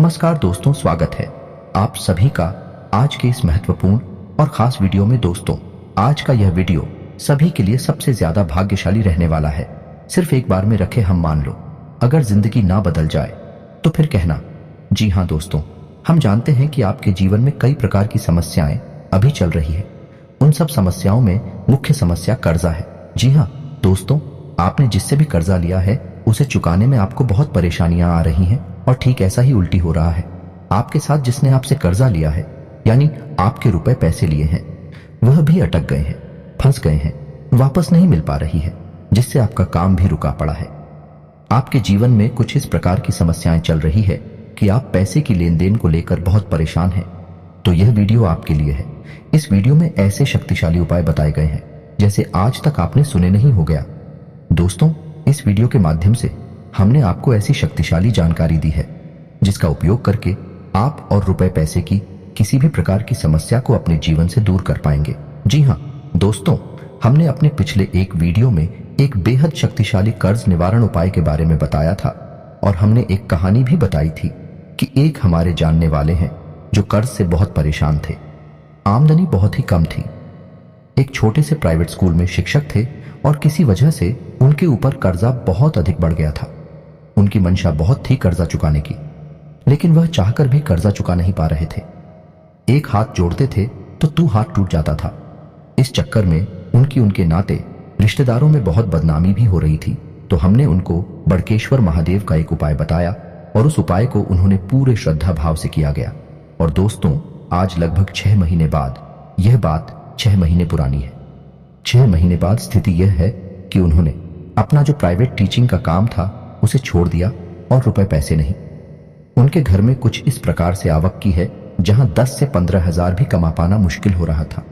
नमस्कार दोस्तों, स्वागत है आप सभी का आज के इस महत्वपूर्ण और खास वीडियो में। दोस्तों, आज का यह वीडियो सभी के लिए सबसे ज्यादा भाग्यशाली रहने वाला है। सिर्फ एक बार में रखे हम मान लो, अगर जिंदगी ना बदल जाए तो फिर कहना। जी हाँ दोस्तों, हम जानते हैं कि आपके जीवन में कई प्रकार की समस्याएं अभी चल रही है। उन सब समस्याओं में मुख्य समस्या कर्जा है। जी हाँ दोस्तों, आपने जिससे भी कर्जा लिया है उसे चुकाने में आपको बहुत परेशानियां आ रही हैं, और ठीक ऐसा ही उल्टी हो रहा है। आपके साथ जिसने आपसे कर्जा लिया है, यानी आपके रुपए पैसे लिए हैं, वह भी अटक गए हैं, फंस गए हैं, वापस नहीं मिल पा रही है, जिससे आपका काम भी रुका पड़ा है। आपके जीवन में कुछ इस प्रकार की समस्याएं चल रही है कि आप पैसे की लेन देन को लेकर बहुत परेशान हैं। तो यह वीडियो आपके लिए है। इस वीडियो में ऐसे शक्तिशाली उपाय बताए गए हैं जैसे आज तक आपने सुने नहीं हो गया। दोस्तों, इस वीडियो के माध्यम से हमने आपको ऐसी शक्तिशाली जानकारी दी है जिसका उपयोग करके आप और रुपए पैसे की किसी भी प्रकार की समस्या को अपने जीवन से दूर कर पाएंगे। जी हाँ दोस्तों, हमने अपने पिछले एक वीडियो में एक बेहद शक्तिशाली कर्ज निवारण उपाय के बारे में बताया था, और हमने एक कहानी भी बताई थी कि एक हमारे जानने वाले हैं जो कर्ज से बहुत परेशान थे। आमदनी बहुत ही कम थी, एक छोटे से प्राइवेट स्कूल में शिक्षक थे, और किसी वजह से उनके ऊपर कर्जा बहुत अधिक बढ़ गया था। उनकी मंशा बहुत थी कर्जा चुकाने की, लेकिन वह चाहकर भी कर्जा चुका नहीं पा रहे थे। एक हाथ जोड़ते थे तो तू हाथ टूट जाता था। इस चक्कर में उनके नाते रिश्तेदारों में बहुत बदनामी भी हो रही थी। तो हमने उनको बड़केश्वर महादेव का एक उपाय बताया, और उस उपाय को उन्होंने पूरे श्रद्धा भाव से किया गया। और दोस्तों, आज लगभग 6 महीने बाद, यह बात 6 महीने पुरानी है, 6 महीने बाद स्थिति यह है कि उन्होंने अपना जो प्राइवेट टीचिंग का काम था उसे छोड़ दिया, और रुपए पैसे नहीं। उनके घर में कुछ इस प्रकार से आवक की है जहां 10 से 15 हजार भी कमा पाना मुश्किल हो रहा था।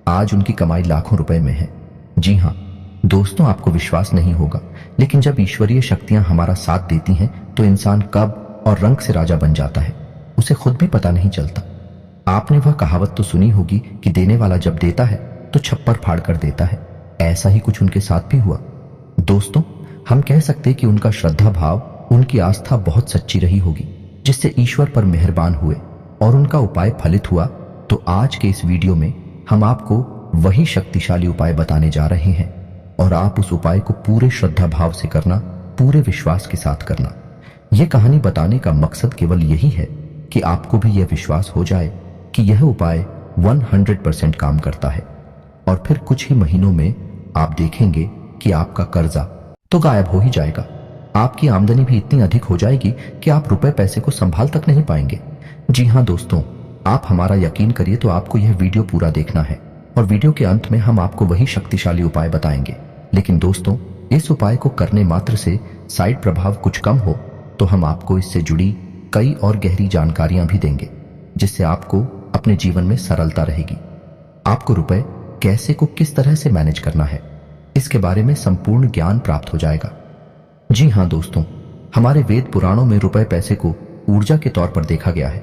आज उनकी कमाई लाखों रुपए में है। जी हाँ दोस्तों, आपको विश्वास नहीं होगा, लेकिन जब ईश्वरीय शक्तियां हमारा साथ देती हैं तो इंसान कब और रंग से राजा बन जाता है, उसे खुद भी पता नहीं चलता। आपने वह कहावत तो सुनी होगी कि देने वाला जब देता है तो छप्पर फाड़ कर देता है। ऐसा ही कुछ उनके साथ भी हुआ। दोस्तों, हम कह सकते कि उनका श्रद्धा भाव, उनकी आस्था बहुत सच्ची रही होगी, जिससे ईश्वर पर मेहरबान हुए और उनका उपाय फलित हुआ। तो आज के इस वीडियो में हम आपको वही शक्तिशाली उपाय बताने जा रहे हैं, और आप उस उपाय को पूरे श्रद्धा भाव से करना, पूरे विश्वास के साथ करना। यह कहानी बताने का मकसद केवल यही है कि आपको भी यह विश्वास हो जाए कि यह उपाय 100% काम करता है, और फिर कुछ ही महीनों में आप देखेंगे कि आपका कर्जा तो गायब हो ही जाएगा। आपकी आमदनी भी इतनी अधिक हो जाएगी कि आप रुपए पैसे को संभाल तक नहीं पाएंगे। जी हाँ दोस्तों, आप हमारा यकीन करिए तो आपको यह वीडियो पूरा देखना है, और वीडियो के अंत में हम आपको वही शक्तिशाली उपाय बताएंगे। लेकिन दोस्तों, इस उपाय को करने मात्र से साइड प्रभाव कुछ कम हो तो हम आपको इससे जुड़ी कई और गहरी जानकारियां भी देंगे, जिससे आपको अपने जीवन में सरलता रहेगी। आपको रुपए कैसे को किस तरह से मैनेज करना है, इसके बारे में संपूर्ण ज्ञान प्राप्त हो जाएगा। जी हाँ दोस्तों, हमारे वेद पुराणों में रुपए पैसे को ऊर्जा के तौर पर देखा गया है,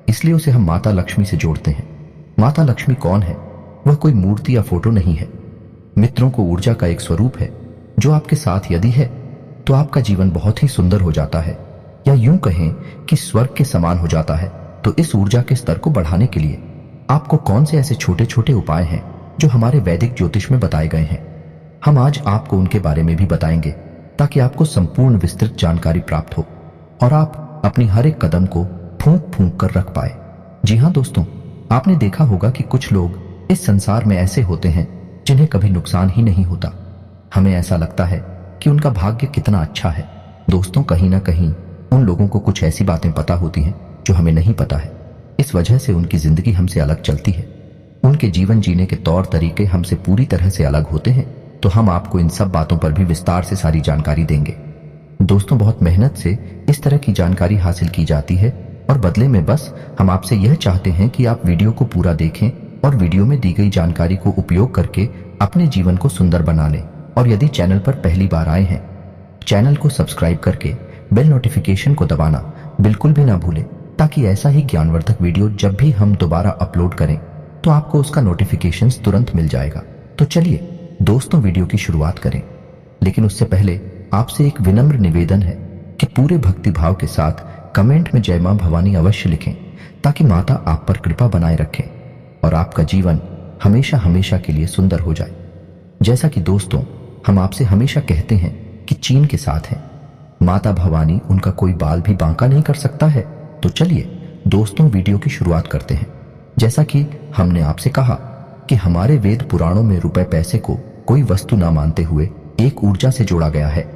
इसलिए उसे हम माता लक्ष्मी से जोड़ते हैं। माता लक्ष्मी कौन है? वह कोई मूर्ति या फोटो नहीं है। मित्रों को ऊर्जा का एक स्वरूप है, जो आपके साथ यदि है तो आपका जीवन बहुत ही सुंदर हो जाता है, या यूं कहें कि स्वर्ग के समान हो जाता है। तो इस ऊर्जा के स्तर को बढ़ाने के लिए आपको कौन से ऐसे छोटे छोटे उपाय हैं जो हमारे वैदिक ज्योतिष में बताए गए हैं, हम आज आपको उनके बारे में भी बताएंगे, ताकि आपको संपूर्ण विस्तृत जानकारी प्राप्त हो और आप अपनी हर एक कदम को फूंक फूंक कर रख पाए। जी हाँ दोस्तों, आपने देखा होगा कि कुछ लोग इस संसार में ऐसे होते हैं जिन्हें कभी नुकसान ही नहीं होता। हमें ऐसा लगता है कि उनका भाग्य कितना अच्छा है। दोस्तों, कहीं ना कहीं उन लोगों को कुछ ऐसी बातें पता होती हैं जो हमें नहीं पता है। इस वजह से उनकी जिंदगी हमसे अलग चलती है। उनके जीवन जीने के तौर तरीके हमसे पूरी तरह से अलग होते हैं। तो हम आपको इन सब बातों पर भी विस्तार से सारी जानकारी देंगे। दोस्तों, बहुत मेहनत से इस तरह की जानकारी हासिल की जाती है, और बदले में बस हम आपसे यह चाहते हैं कि आप वीडियो को पूरा देखें और वीडियो में दी गई जानकारी को उपयोग करके अपने जीवन को सुंदर बना लें। और यदि चैनल पर पहली बार आए हैं, चैनल को सब्सक्राइब करके बेल नोटिफिकेशन को दबाना बिल्कुल भी ना भूलें, ताकि ऐसा ही ज्ञानवर्धक वीडियो जब भी हम दोबारा अपलोड करें तो आपको उसका नोटिफिकेशन तुरंत मिल जाएगा। तो चलिए दोस्तों, वीडियो की शुरुआत करें। लेकिन उससे पहले आपसे एक विनम्र निवेदन है कि पूरे भक्ति भाव के साथ कमेंट में जय मां भवानी अवश्य लिखें ताकि माता आप पर कृपा बनाए रखें और आपका जीवन हमेशा हमेशा के लिए सुंदर हो जाए। जैसा कि दोस्तों हम आपसे हमेशा कहते हैं कि चीन के साथ है माता भवानी, उनका कोई बाल भी बांका नहीं कर सकता है। तो चलिए दोस्तों वीडियो की शुरुआत करते हैं। जैसा कि हमने आपसे कहा कि हमारे वेद पुराणों में रुपए पैसे को कोई वस्तु ना मानते हुए एक ऊर्जा से जोड़ा गया है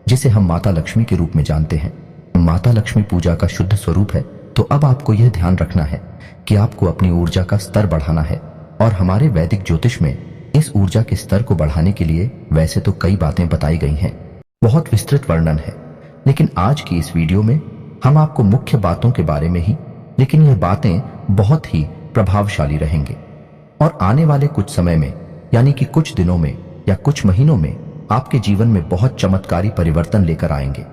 जिसे हम माता लक्ष्मी के रूप में जानते हैं। माता लक्ष्मी पूजा का शुद्ध स्वरूप है। तो अब आपको यह ध्यान रखना है कि आपको अपनी ऊर्जा का स्तर बढ़ाना है और हमारे वैदिक ज्योतिष में इस ऊर्जा के स्तर को बढ़ाने के लिए वैसे तो कई बातें बताई गई हैं, बहुत विस्तृत वर्णन है, लेकिन आज की इस वीडियो में हम आपको मुख्य बातों के बारे में ही, लेकिन यह बातें बहुत ही प्रभावशाली रहेंगे और आने वाले कुछ समय में यानी कि कुछ दिनों में या कुछ महीनों में आपके जीवन में बहुत चमत्कारी परिवर्तन लेकर आएंगे।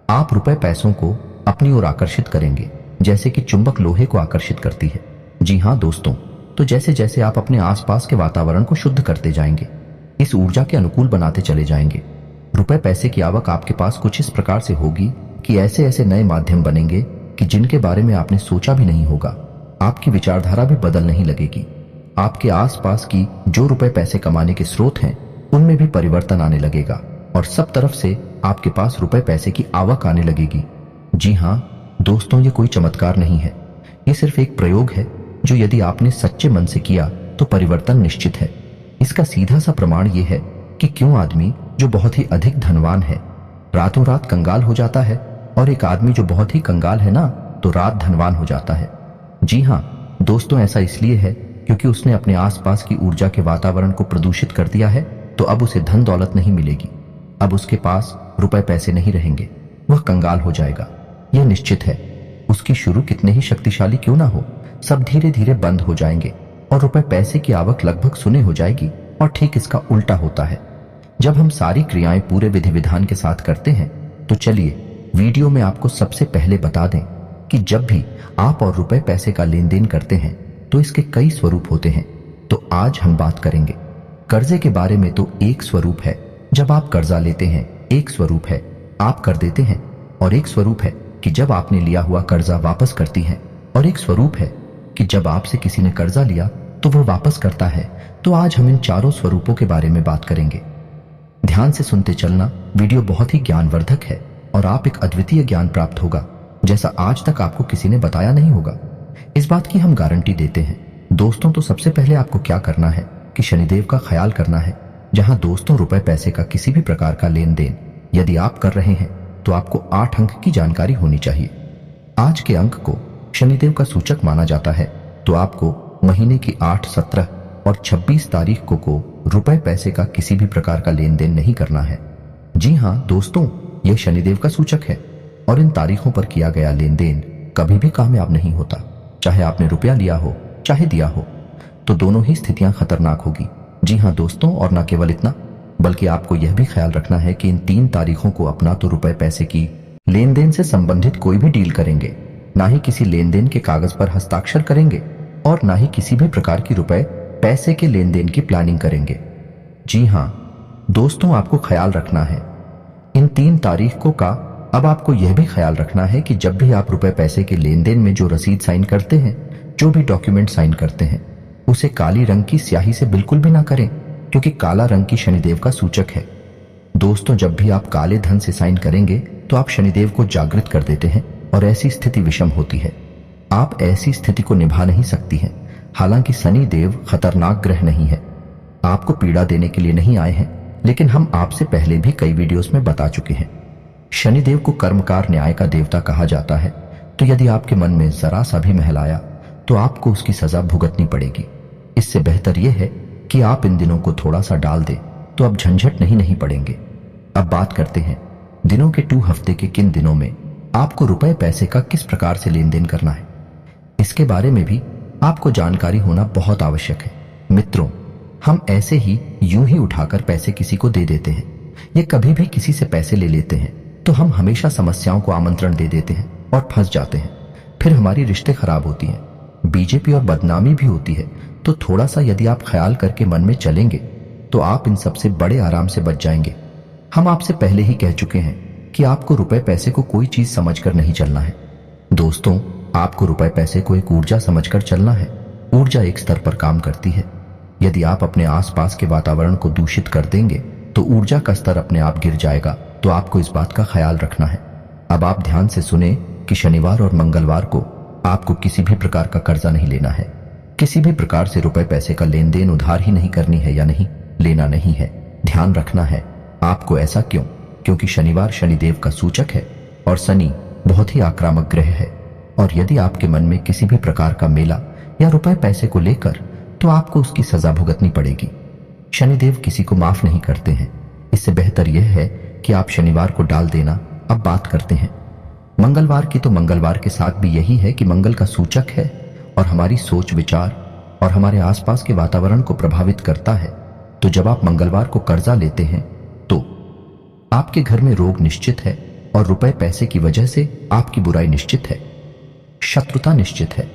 आप रुपए पैसों को अपनी ओर आकर्षित करेंगे जैसे कि चुंबक लोहे को आकर्षित करती है। जी हाँ दोस्तों, तो जैसे जैसे आप अपने आसपास के वातावरण को शुद्ध करते जाएंगे, इस ऊर्जा के अनुकूल बनाते चले जाएंगे, रुपए पैसे की आवक आपके पास कुछ इस प्रकार से होगी कि ऐसे ऐसे नए माध्यम बनेंगे कि जिनके बारे में आपने सोचा भी नहीं होगा। आपकी विचारधारा भी बदलने ही लगेगी। आपके आसपास की जो रुपए पैसे कमाने के स्रोत हैं उनमें भी परिवर्तन आने लगेगा और सब तरफ से आपके पास रुपए पैसे की आवक आने लगेगी। जी हाँ दोस्तों, ये कोई चमत्कार नहीं है, ये सिर्फ एक प्रयोग है जो यदि आपने सच्चे मन से किया तो परिवर्तन निश्चित है। इसका सीधा सा प्रमाण ये है कि क्यों आदमी जो बहुत ही अधिक धनवान है रातों रात कंगाल हो जाता है और एक आदमी जो बहुत ही कंगाल है ना तो रात धनवान हो जाता है। जी हाँ दोस्तों, ऐसा इसलिए है क्योंकि उसने अपने आसपास की ऊर्जा के वातावरण को प्रदूषित कर दिया है। तो अब उसे धन दौलत नहीं मिलेगी, अब उसके पास रुपए पैसे नहीं रहेंगे, वह कंगाल हो जाएगा। यह निश्चित है। उसकी शुरू कितने ही शक्तिशाली क्यों ना हो, सब धीरे धीरे बंद हो जाएंगे और रुपए पैसे की आवक लगभग शून्य हो जाएगी। और ठीक इसका उल्टा होता है। जब हम सारी क्रियाएं पूरे विधि विधान के साथ करते हैं तो चलिए वीडियो में आपको सबसे पहले बता दें कि जब भी आप और रुपए पैसे का लेन देन करते हैं तो इसके कई स्वरूप होते हैं। तो आज हम बात करेंगे कर्जे के बारे में। तो एक स्वरूप है जब आप कर्जा लेते हैं, एक स्वरूप है आप कर देते हैं, और एक स्वरूप है कि जब आपने लिया हुआ कर्जा वापस करती हैं, और एक स्वरूप है कि जब आपसे किसी ने कर्जा लिया तो वह वापस करता है। तो आज हम इन चारों स्वरूपों के बारे में बात करेंगे। ध्यान से सुनते चलना, वीडियो बहुत ही ज्ञानवर्धक है और आप एक अद्वितीय ज्ञान प्राप्त होगा जैसा आज तक आपको किसी ने बताया नहीं होगा। इस बात की हम गारंटी देते हैं। दोस्तों तो सबसे पहले आपको क्या करना है कि शनिदेव का ख्याल करना है। जहां दोस्तों रुपए पैसे का किसी भी प्रकार का लेन देन यदि आप कर रहे हैं तो आपको 8 अंक की जानकारी होनी चाहिए। आज के अंक को शनिदेव का सूचक माना जाता है। तो आपको महीने की 8, 17 और 26 तारीख को रुपए पैसे का किसी भी प्रकार का लेन देन नहीं करना है। जी हाँ दोस्तों, यह शनिदेव का सूचक है और इन तारीखों पर किया गया लेन देन कभी भी कामयाब नहीं होता। चाहे आपने रुपया लिया हो चाहे दिया हो, तो दोनों ही स्थितियां खतरनाक होगी। जी हाँ दोस्तों, और न केवल इतना बल्कि आपको यह भी ख्याल रखना है कि इन 3 तारीखों को अपना तो रुपए पैसे की लेन देन से संबंधित कोई भी डील करेंगे, ना ही किसी लेन देन के कागज पर हस्ताक्षर करेंगे और ना ही किसी भी प्रकार की रुपए पैसे के लेन देन की प्लानिंग करेंगे। जी हाँ दोस्तों, आपको ख्याल रखना है इन 3 तारीखों का। अब आपको यह भी ख्याल रखना है कि जब भी आप रुपए पैसे के लेन देन में जो रसीद साइन करते हैं, जो भी डॉक्यूमेंट साइन करते हैं, उसे काली रंग की स्याही से बिल्कुल भी ना करें क्योंकि काला रंग की शनिदेव का सूचक है। दोस्तों जब भी आप काले धन से साइन करेंगे तो आप शनिदेव को जागृत कर देते हैं और ऐसी स्थिति विषम होती है। आप ऐसी स्थिति को निभा नहीं सकती हैं। हालांकि शनि देव खतरनाक ग्रह नहीं है, आपको पीड़ा देने के लिए नहीं आए हैं, लेकिन हम आपसे पहले भी कई वीडियोस में बता चुके हैं। शनिदेव को कर्मकार न्याय का देवता कहा जाता है। तो यदि आपके मन में जरा सा भी महल आया तो आपको उसकी सजा भुगतनी पड़ेगी। इससे बेहतर यह है कि आप इन दिनों को थोड़ा सा डाल दें तो अब झंझट नहीं पड़ेंगे। अब बात करते हैं दिनों के 2 हफ्ते के किन दिनों में आपको रुपए पैसे का किस प्रकार से लेन देन करना है। इसके बारे में भी आपको जानकारी होना बहुत आवश्यक है। मित्रों, हम ऐसे ही यूं ही उठाकर पैसे किसी को दे देते हैं या कभी भी किसी से पैसे ले लेते हैं तो हम हमेशा समस्याओं को आमंत्रण दे देते हैं और फंस जाते हैं। फिर हमारी रिश्ते खराब होती हैं, बीजेपी और बदनामी भी होती है। तो थोड़ा सा यदि आप ख्याल करके मन में चलेंगे तो आप इन सबसे बड़े आराम से बच जाएंगे। हम आपसे पहले ही कह चुके हैं कि आपको रुपए पैसे को कोई चीज समझकर नहीं चलना है। दोस्तों, आपको रुपए पैसे को एक ऊर्जा समझकर चलना है। ऊर्जा एक स्तर पर काम करती है। यदि आप अपने आसपास के वातावरण को दूषित कर देंगे तो ऊर्जा का स्तर अपने आप गिर जाएगा। तो आपको इस बात का ख्याल रखना है। अब आप ध्यान से सुने कि शनिवार और मंगलवार को आपको किसी भी प्रकार का कर्जा नहीं लेना है। किसी भी प्रकार से रुपए पैसे का लेन देन उधार ही नहीं करनी है या नहीं लेना नहीं है। ध्यान रखना है आपको। ऐसा क्यों? क्योंकि शनिवार शनिदेव का सूचक है और शनि बहुत ही आक्रामक ग्रह है। और यदि आपके मन में किसी भी प्रकार का मेला या रुपए पैसे को लेकर, तो आपको उसकी सजा भुगतनी पड़ेगी। शनिदेव किसी को माफ नहीं करते हैं। इससे बेहतर यह है कि आप शनिवार को डाल देना। अब बात करते हैं मंगलवार की। तो मंगलवार के साथ भी यही है कि मंगल का सूचक है और हमारी सोच विचार और हमारे आसपास के वातावरण को प्रभावित करता है। तो जब आप मंगलवार को कर्जा लेते हैं तो आपके घर में रोग निश्चित है और रुपए पैसे की वजह से आपकी बुराई निश्चित है, शत्रुता निश्चित है।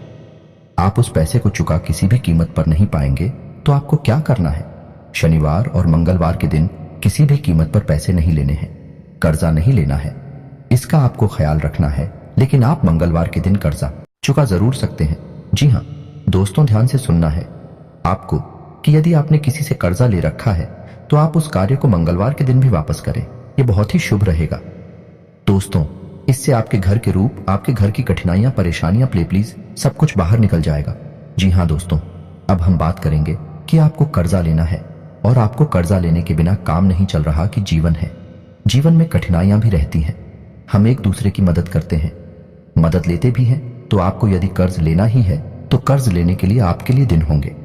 आप उस पैसे को चुका किसी भी कीमत पर नहीं पाएंगे। तो आपको क्या करना है? शनिवार और मंगलवार के दिन किसी भी कीमत पर पैसे नहीं लेने हैं, कर्जा नहीं लेना है। इसका आपको ख्याल रखना है। लेकिन आप मंगलवार के दिन कर्जा चुका जरूर सकते हैं। जी हाँ दोस्तों, ध्यान से सुनना है आपको कि यदि आपने किसी से कर्जा ले रखा है तो आप उस कार्य को मंगलवार के दिन भी वापस करें। यह बहुत ही शुभ रहेगा। दोस्तों, इससे आपके घर के रूप, आपके घर की कठिनाइयां, परेशानियां, प्लीज सब कुछ बाहर निकल जाएगा। जी हाँ दोस्तों, अब हम बात करेंगे कि आपको कर्जा लेना है और आपको कर्जा लेने के बिना काम नहीं चल रहा कि जीवन है। जीवन में कठिनाइयां भी रहती हैं। हम एक दूसरे की मदद करते हैं, मदद लेते भी हैं। तो आपको यदि कर्ज लेना ही है तो कर्ज लेने के लिए आपके लिए दिन होंगे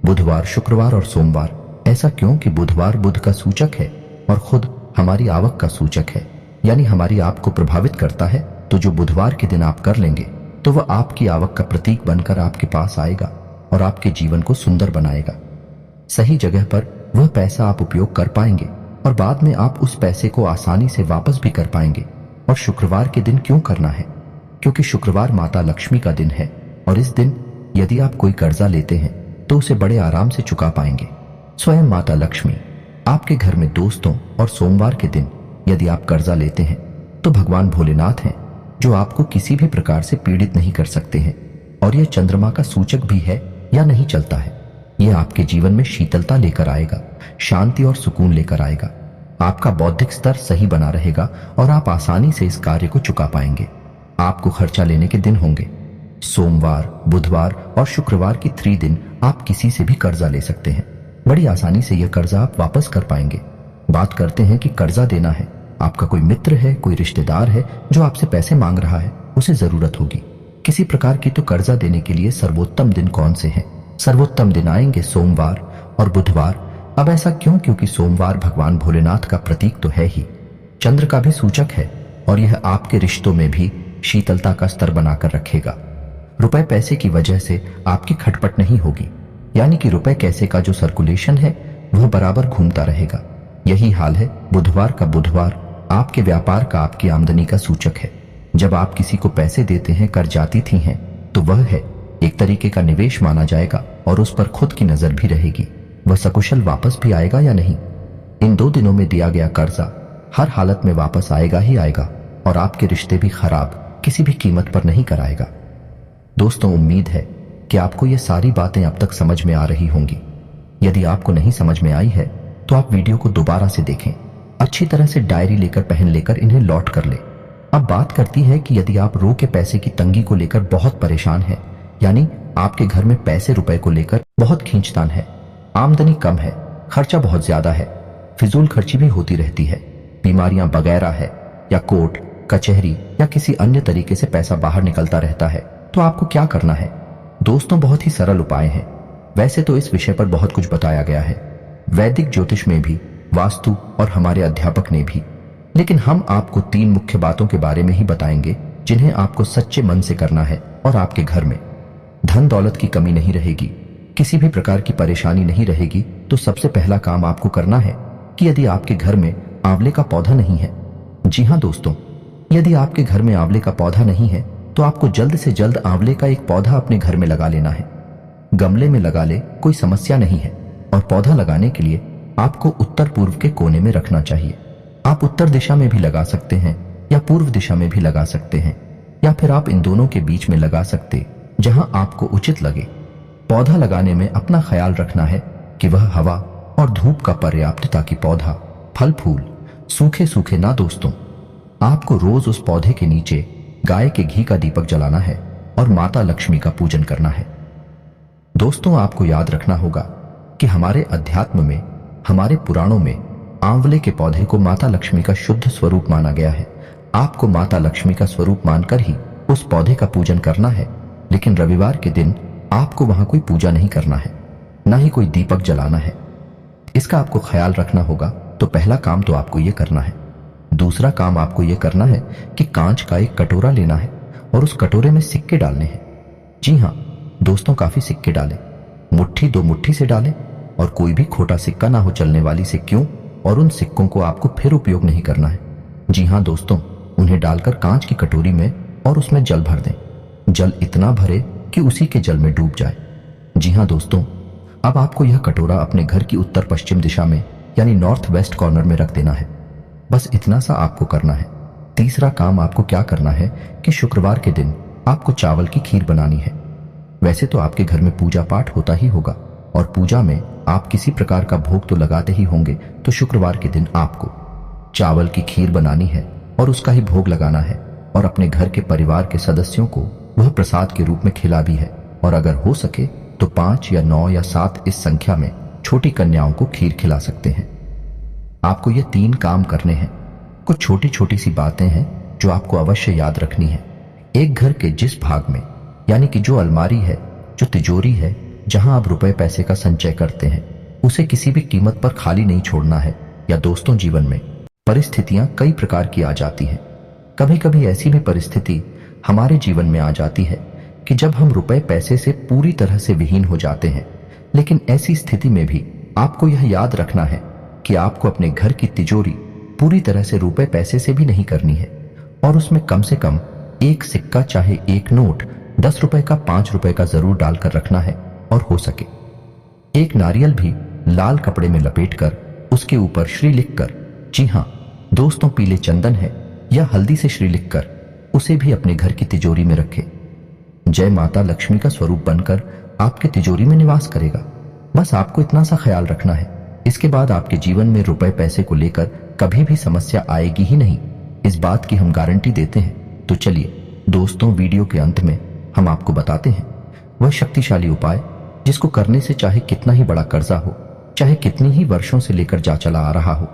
बुधवार, शुक्रवार और सोमवार। ऐसा क्यों? कि बुधवार बुध का सूचक है और खुद हमारी आवक का सूचक है, यानी हमारी आप को प्रभावित करता है। तो जो बुधवार के दिन आप कर लेंगे तो वह आपकी आवक का प्रतीक बनकर आपके पास आएगा और आपके जीवन को सुंदर बनाएगा। सही जगह पर वह पैसा आप उपयोग कर पाएंगे और बाद में आप उस पैसे को आसानी से वापस भी कर पाएंगे। और शुक्रवार के दिन क्यों करना है? क्योंकि शुक्रवार माता लक्ष्मी का दिन है और इस दिन यदि आप कोई कर्जा लेते हैं तो उसे बड़े आराम से चुका पाएंगे। स्वयं माता लक्ष्मी आपके घर में दोस्तों। और सोमवार के दिन यदि आप कर्जा लेते हैं तो भगवान भोलेनाथ हैं जो आपको किसी भी प्रकार से पीड़ित नहीं कर सकते हैं। और यह चंद्रमा का सूचक भी है या नहीं चलता है। यह आपके जीवन में शीतलता लेकर आएगा, शांति और सुकून लेकर आएगा। आपका बौद्धिक स्तर सही बना रहेगा और आप आसानी से इस कार्य को चुका पाएंगे। आपको खर्चा लेने के दिन होंगे सोमवार, बुधवार और शुक्रवार की 3 दिन आप किसी से भी कर्जा ले सकते हैं। बड़ी आसानी से यह कर्जा आप वापस कर पाएंगे। बात करते हैं कि कर्जा देना है। आपका कोई मित्र है, कोई रिश्तेदार है जो आपसे पैसे मांग रहा है, उसे जरूरत होगी किसी प्रकार की। तो कर्जा देने के लिए सर्वोत्तम दिन कौन से हैं? सर्वोत्तम दिन आएंगे सोमवार और बुधवार। अब ऐसा क्यों? क्योंकि सोमवार भगवान भोलेनाथ का प्रतीक तो है ही, चंद्र का भी सूचक है और यह आपके रिश्तों में भी शीतलता का स्तर बनाकर रखेगा। रुपए पैसे की वजह से आपकी खटपट नहीं होगी, यानी कि रुपए पैसे का जो सर्कुलेशन है वह बराबर घूमता रहेगा। यही हाल है बुधवार का। बुधवार आपके व्यापार का, आपकी आमदनी का सूचक है। जब आप किसी को पैसे देते हैं, कर्जाती थी हैं, तो वह है एक तरीके का निवेश माना जाएगा और उस पर खुद की नजर भी रहेगी वह सकुशल वापस भी आएगा या नहीं। इन 2 दिनों में दिया गया कर्जा हर हालत में वापस आएगा ही आएगा और आपके रिश्ते भी खराब किसी भी कीमत पर नहीं कराएगा। दोस्तों, उम्मीद है कि आपको ये सारी बातें अब तक समझ में आ रही होंगी। यदि आपको नहीं समझ में आई है तो आप वीडियो को दोबारा से देखें, अच्छी तरह से डायरी लेकर, पेन लेकर इन्हें लौट कर ले। अब बात करती है कि यदि आप रो के पैसे की तंगी को लेकर बहुत परेशान हैं, यानी आपके घर में पैसे रुपए को लेकर बहुत खींचतान है, आमदनी कम है, खर्चा बहुत ज्यादा है, फिजूल खर्ची भी होती रहती है, बीमारियां वगैरह है, या कोर्ट कचहरी या किसी अन्य तरीके से पैसा बाहर निकलता रहता है, तो आपको क्या करना है? दोस्तों, बहुत ही सरल उपाय हैं। वैसे तो इस विषय पर बहुत कुछ बताया गया है, वैदिक ज्योतिष में भी, वास्तु और हमारे अध्यापक ने भी, लेकिन हम आपको 3 मुख्य बातों के बारे में ही बताएंगे जिन्हें आपको सच्चे मन से करना है और आपके घर में धन दौलत की कमी नहीं रहेगी, किसी भी प्रकार की परेशानी नहीं रहेगी। तो सबसे पहला काम आपको करना है कि यदि आपके घर में आंवले का पौधा नहीं है, जी हाँ दोस्तों, यदि आपके घर में आंवले का पौधा नहीं है तो आपको जल्द से जल्द आंवले का एक पौधा अपने घर में लगा लेना है। गमले में लगा ले, कोई समस्या नहीं है। और पौधा लगाने के लिए आपको उत्तर पूर्व के कोने में रखना चाहिए। आप उत्तर दिशा में भी लगा सकते हैं या पूर्व दिशा में भी लगा सकते हैं, या फिर आप इन दोनों के बीच में लगा सकते, जहां आपको उचित लगे। पौधा लगाने में अपना ख्याल रखना है कि वह हवा और धूप का पर्याप्त, ताकि पौधा फल फूल सूखे सूखे ना। दोस्तों, आपको रोज उस पौधे के नीचे गाय के घी का दीपक जलाना है और माता लक्ष्मी का पूजन करना है। दोस्तों, आपको याद रखना होगा कि हमारे अध्यात्म में, हमारे पुराणों में आंवले के पौधे को माता लक्ष्मी का शुद्ध स्वरूप माना गया है। आपको माता लक्ष्मी का स्वरूप मानकर ही उस पौधे का पूजन करना है, लेकिन रविवार के दिन आपको वहां कोई पूजा नहीं करना है, ना ही कोई दीपक जलाना है। इसका आपको ख्याल रखना होगा। तो पहला काम तो आपको यह करना है। दूसरा काम आपको यह करना है कि कांच का एक कटोरा लेना है और उस कटोरे में सिक्के डालने हैं। जी हाँ दोस्तों, काफी सिक्के डालें, मुट्ठी 2 मुट्ठी से डालें, और कोई भी खोटा सिक्का ना हो चलने वाली सिक्कों, और उन सिक्कों को आपको फिर उपयोग नहीं करना है। जी हाँ दोस्तों, उन्हें डालकर कांच की कटोरी में और उसमें जल भर दें। जल इतना भरे कि उसी के जल में डूब जाए। जी हाँ दोस्तों, अब आपको यह कटोरा अपने घर की उत्तर पश्चिम दिशा में, यानी नॉर्थ वेस्ट कॉर्नर में रख देना है। बस इतना सा आपको करना है। तीसरा काम आपको क्या करना है कि शुक्रवार के दिन आपको चावल की खीर बनानी है। वैसे तो आपके घर में पूजा पाठ होता ही होगा, और पूजा में आप किसी प्रकार का भोग तो लगाते ही होंगे। तो शुक्रवार के दिन आपको चावल की खीर बनानी है और उसका ही भोग लगाना है, और अपने घर के परिवार के सदस्यों को वह प्रसाद के रूप में खिला भी है। और अगर हो सके तो 5 या 9 या 7 इस संख्या में छोटी कन्याओं को खीर खिला सकते हैं। आपको ये 3 काम करने हैं। कुछ छोटी छोटी सी बातें हैं जो आपको अवश्य याद रखनी है। एक घर के जिस भाग में, यानी कि जो अलमारी है, जो तिजोरी है, जहां आप रुपए पैसे का संचय करते हैं, उसे किसी भी कीमत पर खाली नहीं छोड़ना है। या दोस्तों, जीवन में परिस्थितियां कई प्रकार की आ जाती हैं। कभी कभी ऐसी भी परिस्थिति हमारे जीवन में आ जाती है कि जब हम रुपए पैसे से पूरी तरह से विहीन हो जाते हैं। लेकिन ऐसी स्थिति में भी आपको यह याद रखना है कि आपको अपने घर की तिजोरी पूरी तरह से रुपए पैसे से भी नहीं करनी है, और उसमें कम से कम एक सिक्का, चाहे एक नोट 10 रुपए का, 5 रुपए का जरूर डालकर रखना है। और हो सके एक नारियल भी लाल कपड़े में लपेटकर उसके ऊपर श्री लिखकर, जी हाँ दोस्तों, पीले चंदन है या हल्दी से श्री लिखकर उसे भी अपने घर की तिजोरी में रखें। जय माता लक्ष्मी का स्वरूप बनकर आपके तिजोरी में निवास करेगा। बस आपको इतना सा ख्याल रखना है। इसके बाद आपके जीवन में रुपए पैसे को लेकर कभी भी समस्या आएगी ही नहीं, इस बात की हम गारंटी देते हैं। तो चलिए दोस्तों, वीडियो के अंत में हम आपको बताते हैं वह शक्तिशाली उपाय जिसको करने से चाहे कितना ही बड़ा कर्जा हो, चाहे कितनी ही वर्षों से लेकर जा चला आ रहा हो,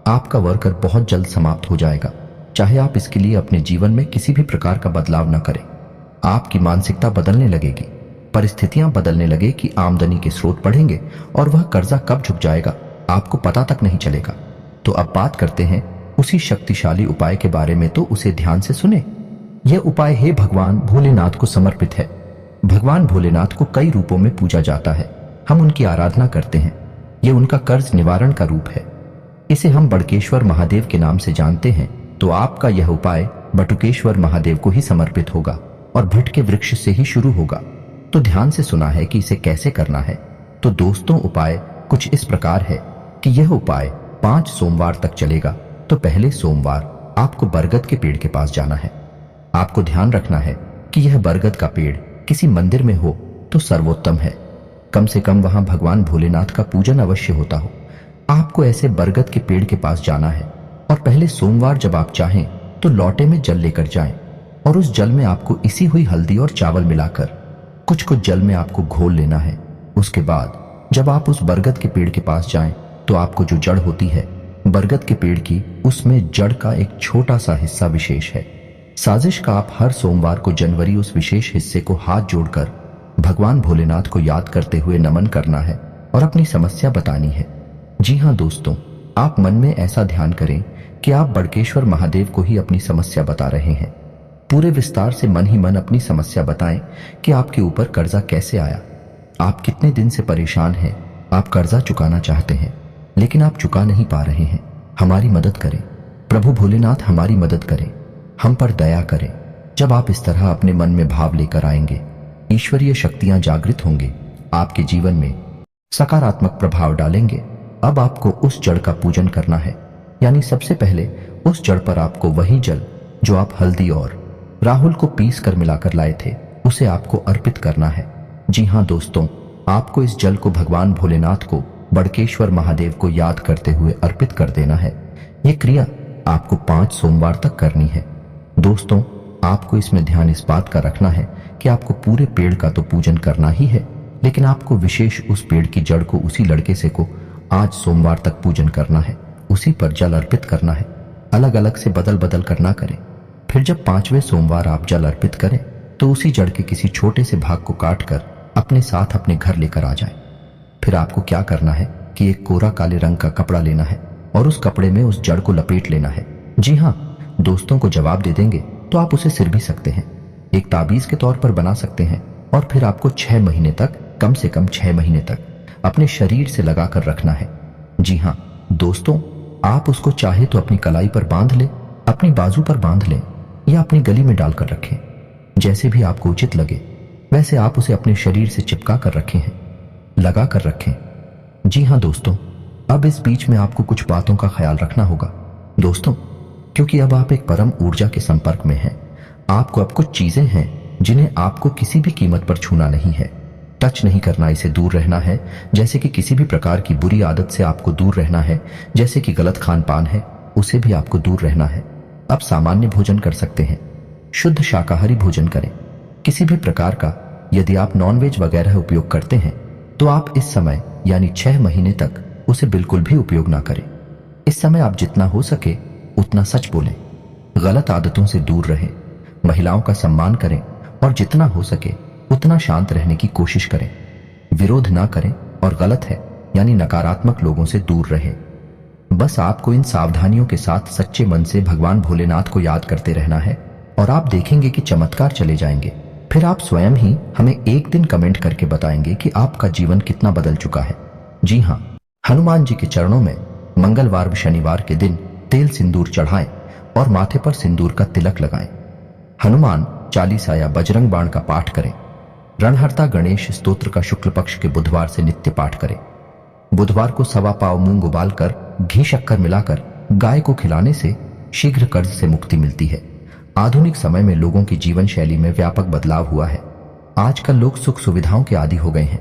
आपका वर्कर बहुत जल्द समाप्त हो जाएगा। चाहे आप इसके लिए अपने जीवन में किसी भी प्रकार का बदलाव न करें। आपकी मानसिकता बदलने लगेगी, परिस्थितियां बदलने लगे कि आमदनी के स्रोत बढ़ेंगे, और वह कर्जा कब झुक जाएगा आपको पता तक नहीं चलेगा। तो अब बात करते हैं उसी शक्तिशाली उपाय के बारे में, तो उसे ध्यान से सुने। यह उपाय हे भगवान भोलेनाथ को समर्पित है। भगवान भोलेनाथ को कई रूपों में पूजा जाता है। हम उनकी आराधना करते हैं। यह उनका कर्ज निवारण का रूप है। इसे हम बड़केश्वर महादेव के नाम से जानते हैं। तो आपका यह उपाय बटुकेश्वर महादेव को ही समर्पित होगा और भट्ट के वृक्ष से ही शुरू होगा। तो ध्यान से सुना है कि इसे कैसे करना है। तो दोस्तों, उपाय कुछ इस प्रकार है कि यह उपाय 5 सोमवार तक चलेगा। तो पहले सोमवार आपको बरगद के पेड़ के पास जाना है। आपको ध्यान रखना है कि यह बरगद का पेड़ किसी मंदिर में हो तो सर्वोत्तम है। कम से कम वहां भगवान भोलेनाथ का पूजन अवश्य होता हो। आपको ऐसे बरगद के पेड़ के पास जाना है, और पहले सोमवार जब आप चाहें तो लौटे में जल लेकर जाएं, और उस जल में आपको इसी हुई हल्दी और चावल मिलाकर कुछ कुछ जल में आपको घोल लेना है। उसके बाद जब आप उस बरगद के पेड़ के पास जाएं, तो आपको जो जड़ होती है बरगद के पेड़ की, उसमें जड़ का एक छोटा सा हिस्सा विशेष है। साजिश का आप हर सोमवार को जनवरी उस विशेष हिस्से को हाथ जोड़कर भगवान भोलेनाथ को याद करते हुए नमन करना है और अपनी समस्या बतानी है। जी हाँ दोस्तों, आप मन में ऐसा ध्यान करें कि आप बड़केश्वर महादेव को ही अपनी समस्या बता रहे हैं। पूरे विस्तार से मन ही मन अपनी समस्या बताएं कि आपके ऊपर कर्जा कैसे आया, आप कितने दिन से परेशान हैं, आप कर्जा चुकाना चाहते हैं लेकिन आप चुका नहीं पा रहे हैं। हमारी मदद करें प्रभु भोलेनाथ, हमारी मदद करें, हम पर दया करें। जब आप इस तरह अपने मन में भाव लेकर आएंगे, ईश्वरीय शक्तियां जागृत होंगे, आपके जीवन में सकारात्मक प्रभाव डालेंगे। अब आपको उस जड़ का पूजन करना है, यानी सबसे पहले उस जड़ पर आपको वही जल जो आप हल्दी और राहुल को पीस कर मिलाकर लाए थे उसे आपको अर्पित करना है। जी हाँ दोस्तों, आपको इस जल को भगवान भोलेनाथ को, बड़केश्वर महादेव को याद करते हुए अर्पित कर देना है। ये क्रिया आपको 5 सोमवार तक करनी है। दोस्तों, आपको इसमें ध्यान इस बात का रखना है कि आपको पूरे पेड़ का तो पूजन करना ही है, लेकिन आपको विशेष उस पेड़ की जड़ को, उसी लड़के से को आज सोमवार तक पूजन करना है, उसी पर जल अर्पित करना है। अलग अलग से बदल बदल कर ना करें। फिर जब 5वें सोमवार आप जल अर्पित करें तो उसी जड़ के किसी छोटे से भाग को काट कर अपने साथ अपने घर लेकर आ जाएं। फिर आपको क्या करना है कि एक कोरा काले रंग का कपड़ा लेना है और उस कपड़े में उस जड़ को लपेट लेना है। जी हाँ, दोस्तों को जवाब दे देंगे तो आप उसे सिर भी सकते हैं, एक ताबीज के तौर पर बना सकते हैं, और फिर आपको 6 महीने तक, कम से कम 6 महीने तक अपने शरीर से लगाकर रखना है। जी हाँ दोस्तों, आप उसको चाहे तो अपनी कलाई पर बांध लें, अपनी बाजू पर बांध लें या अपनी गली में डालकर रखें। जैसे भी आपको उचित लगे वैसे आप उसे अपने शरीर से चिपका कर रखें हैं, लगा कर रखें। जी हाँ दोस्तों, अब इस बीच में आपको कुछ बातों का ख्याल रखना होगा दोस्तों, क्योंकि अब आप एक परम ऊर्जा के संपर्क में हैं। आपको अब कुछ चीजें हैं जिन्हें आपको किसी भी कीमत पर छूना नहीं है, टच नहीं करना, इसे दूर रहना है। जैसे कि किसी भी प्रकार की बुरी आदत से आपको दूर रहना है, जैसे कि गलत खान पान है, उसे भी आपको दूर रहना है। अब सामान्य भोजन कर सकते हैं, शुद्ध शाकाहारी भोजन करें। किसी भी प्रकार का यदि आप नॉनवेज वगैरह उपयोग करते हैं तो आप इस समय यानी 6 महीने तक उसे बिल्कुल भी उपयोग ना करें। इस समय आप जितना हो सके उतना सच बोलें, गलत आदतों से दूर रहें, महिलाओं का सम्मान करें और जितना हो सके उतना शांत रहने की कोशिश करें। विरोध ना करें और गलत है यानी नकारात्मक लोगों से दूर रहें। बस आपको इन सावधानियों के साथ सच्चे मन से भगवान भोलेनाथ को याद करते रहना है और आप देखेंगे कि चमत्कार चले जाएंगे। फिर आप स्वयं ही हमें एक दिन कमेंट करके बताएंगे कि आपका जीवन कितना बदल चुका है। जी हाँ, हनुमान जी के चरणों में मंगलवार व शनिवार के दिन तेल सिंदूर चढ़ाएं और माथे पर सिंदूर का तिलक लगाएं। हनुमान चालीसा या बजरंग बाण का पाठ करें। रणहर्ता गणेश स्तोत्र का शुक्ल पक्ष के बुधवार से नित्य पाठ करें। बुधवार को 1.25 पाव मूंग उबालकर घी शक्कर मिलाकर गाय को खिलाने से शीघ्र कर्ज से मुक्ति मिलती है। आधुनिक समय में लोगों की जीवन शैली में व्यापक बदलाव हुआ है। आजकल लोग सुख सुविधाओं के आदी हो गए हैं।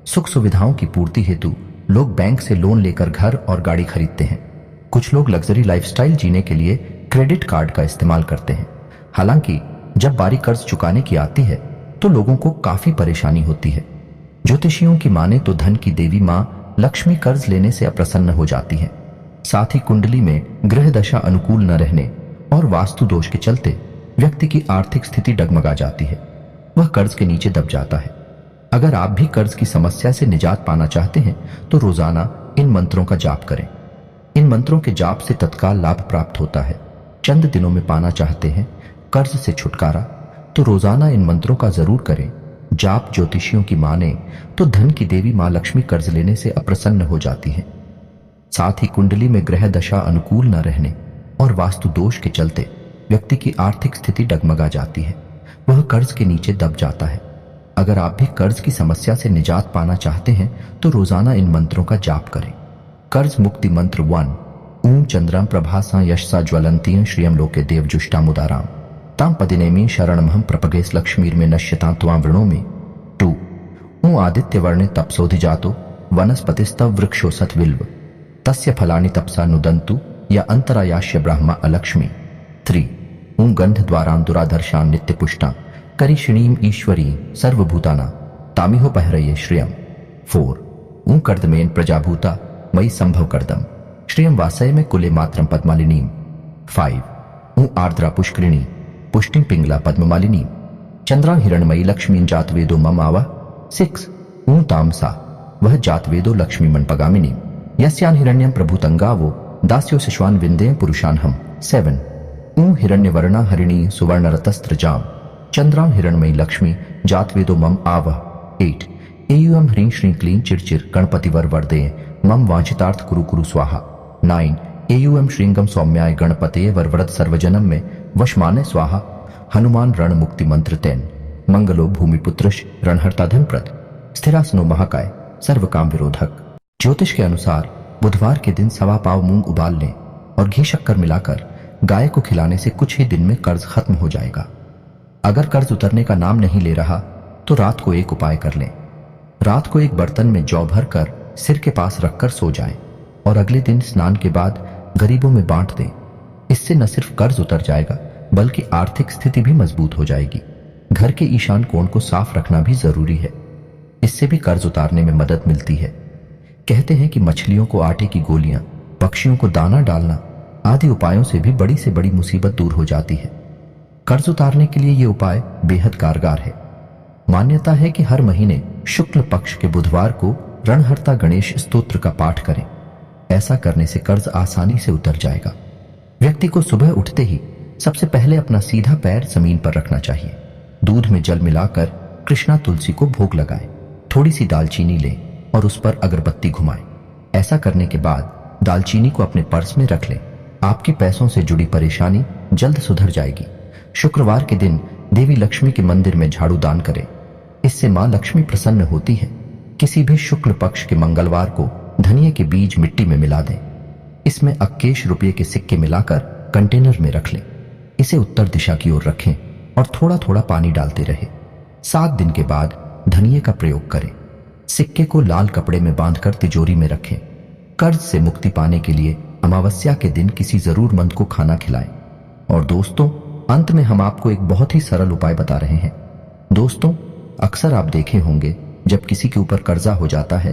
सुख सुविधाओं की पूर्ति हेतु लोग बैंक से लोन लेकर घर और गाड़ी खरीदते हैं। कुछ लोग लग्जरी लाइफस्टाइल जीने के लिए क्रेडिट कार्ड का इस्तेमाल करते हैं। हालांकि जब बारी कर्ज चुकाने की आती है तो लोगों को काफी परेशानी होती है। ज्योतिषियों की माने तो धन की देवी मां लक्ष्मी कर्ज लेने से अप्रसन्न हो जाती है। साथ ही कुंडली में ग्रह दशा अनुकूल न रहने और वास्तु दोष के चलते व्यक्ति की आर्थिक स्थिति डगमगा जाती है, वह कर्ज के नीचे दब जाता है। अगर आप भी कर्ज की समस्या से निजात पाना चाहते हैं तो रोजाना इन मंत्रों का जाप करें। इन मंत्रों के जाप से तत्काल लाभ प्राप्त होता है। चंद दिनों में पाना चाहते हैं कर्ज से छुटकारा तो रोजाना इन मंत्रों का जरूर करें। जाप ज्योतिषियों की माने तो धन की देवी मां लक्ष्मी कर्ज लेने से अप्रसन्न हो जाती है। साथ ही कुंडली में ग्रह दशा अनुकूल न रहने और वास्तु दोष के चलते व्यक्ति की आर्थिक स्थिति डगमगा जाती है, वह कर्ज के नीचे दब जाता है। अगर आप भी कर्ज की समस्या से निजात पाना चाहते हैं तो रोजाना इन मंत्रों का जाप करें। कर्ज मुक्ति मंत्र 1। ऊं चंद्रम प्रभासा यशसा ज्वलंती श्रियम लोके देवजुष्टा मुदाराम ताम पदिनेमी शरणमहम प्रपगेश लक्ष्मीर में नश्यता त्वां वृणोमि। 2। ऊं आदित्य वर्णे तपसोधि जातो वनस्पतिस्तव वृक्षो सतविल्व तस्य फलानि तपसा नुदन्तु या अंतरायाश्य ब्रह्मा अलक्ष्मी। 3। ऊं गंध द्वारां दुराधर्षां नित्य पुष्टां करिषिणीम ईश्वरी सर्वभूताना तामिहो पहरये श्रियम। 4। ऊं कर्दमेन प्रजाभूता मयि संभव कर्दम श्रियम वासय में कुले मात्रम पद्मालिनीम। 5। ऊं आर्द्रा पुष्करिणी पुष्टिं पिंगला पद्ममालिनी चंद्रा हिरणमयी लक्ष्मी जातवेदो मम आवा। 6। ऊं तामसा वह जातवेदो लक्ष्मी मनपगामिनी यस्यान हिरण्यम प्रभुतंगावो दास्यो शिश्वान विंदे पुरुषानहम। 7। ऊं हिरण्यवर्णा हरिणी सुवर्णरतस्त्रजाम चंद्रां हिरणमयी लक्ष्मी जातवेदो मम आवह। 8। एयुम ह्रीं श्रीं क्लीं चिरचिर गणपतिवर वरदे मम वांछितार्थ कुरु कुरु स्वाहा। 9। एयुम श्रींगम सौम्याय गणपते वरवरद सर्वजनम में वशमाने स्वाहा। हनुमान रण मुक्ति मंत्र 10। मंगलो भूमिपुत्रश रणहर्ता धनप्रद स्थिरासनो महाकाय सर्व काम विरोधक। ज्योतिष के अनुसार बुधवार के दिन 1.25 पाव मूंग उबाल लें और घी शक्कर मिलाकर गाय को खिलाने से कुछ ही दिन में कर्ज खत्म हो जाएगा। अगर कर्ज उतरने का नाम नहीं ले रहा तो रात को एक उपाय कर लें। रात को एक बर्तन में जौ भर कर सिर के पास रखकर सो जाएं और अगले दिन स्नान के बाद गरीबों में बांट दें। इससे न सिर्फ कर्ज उतर जाएगा बल्कि आर्थिक स्थिति भी मजबूत हो जाएगी। घर के ईशान कोण को साफ रखना भी जरूरी है, इससे भी कर्ज उतारने में मदद मिलती है। कहते हैं कि मछलियों को आटे की गोलियां, पक्षियों को दाना डालना आदि उपायों से भी बड़ी से बड़ी मुसीबत दूर हो जाती है। कर्ज उतारने के लिए ये उपाय बेहद कारगर है। मान्यता है कि हर महीने शुक्ल पक्ष के बुधवार को रणहर्ता गणेश स्तोत्र का पाठ करें। ऐसा करने से कर्ज आसानी से उतर जाएगा। व्यक्ति को सुबह उठते ही सबसे पहले अपना सीधा पैर जमीन पर रखना चाहिए। दूध में जल मिलाकर कृष्णा तुलसी को भोग लगाएं। थोड़ी सी दालचीनी लें और उस पर अगरबत्ती घुमाएं। ऐसा करने के बाद दालचीनी को अपने पर्स में रख लें। आपके पैसों से जुड़ी परेशानी जल्द सुधर जाएगी। शुक्रवार के दिन देवी लक्ष्मी के मंदिर में झाड़ू दान करें। इससे मां लक्ष्मी प्रसन्न होती है। किसी भी शुक्ल पक्ष के मंगलवार को धनिये के बीज मिट्टी में मिला दें। इसमें 21 रुपये के सिक्के मिलाकर कंटेनर में रख लें। इसे उत्तर दिशा की ओर रखें और थोड़ा थोड़ा पानी डालते रहें। 7 दिन के बाद धनिये का प्रयोग करें। सिक्के को लाल कपड़े में बांधकर तिजोरी में रखें। कर्ज से मुक्ति पाने के लिए अमावस्या के दिन किसी जरूरतमंद को खाना खिलाएं। और दोस्तों, अंत में हम आपको एक बहुत ही सरल उपाय बता रहे हैं। दोस्तों, अक्सर आप देखे होंगे जब किसी के ऊपर कर्जा हो जाता है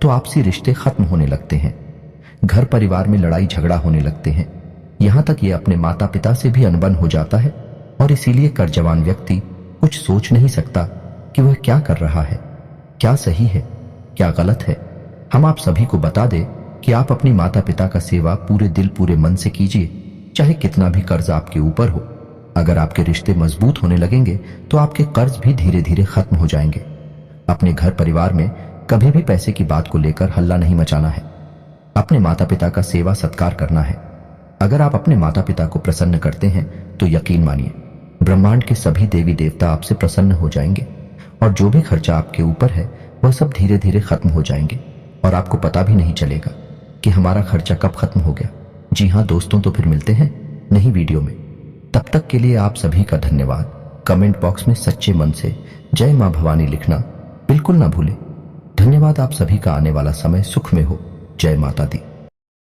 तो आपसी रिश्ते खत्म होने लगते हैं। घर परिवार में लड़ाई झगड़ा होने लगते हैं। यहां तक ये अपने माता पिता से भी अनबन हो जाता है और इसीलिए कर्जवान व्यक्ति कुछ सोच नहीं सकता कि वह क्या कर रहा है, क्या सही है, क्या गलत है। हम आप सभी को बता दें कि आप अपनी माता पिता का सेवा पूरे दिल पूरे मन से कीजिए, चाहे कितना भी कर्ज आपके ऊपर हो। अगर आपके रिश्ते मजबूत होने लगेंगे तो आपके कर्ज भी धीरे धीरे खत्म हो जाएंगे। अपने घर परिवार में कभी भी पैसे की बात को लेकर हल्ला नहीं मचाना है। अपने माता पिता का सेवा सत्कार करना है। अगर आप अपने माता पिता को प्रसन्न करते हैं तो यकीन मानिए, ब्रह्मांड के सभी देवी देवता आपसे प्रसन्न हो जाएंगे और जो भी खर्चा आपके ऊपर है वह सब धीरे धीरे खत्म हो जाएंगे और आपको पता भी नहीं चलेगा कि हमारा खर्चा कब खत्म हो गया। जी हाँ दोस्तों, तो फिर मिलते हैं नई वीडियो में। तब तक के लिए आप सभी का धन्यवाद। कमेंट बॉक्स में सच्चे मन से जय मां भवानी लिखना बिल्कुल ना भूलें। धन्यवाद। आप सभी का आने वाला समय सुख में हो। जय माता दी।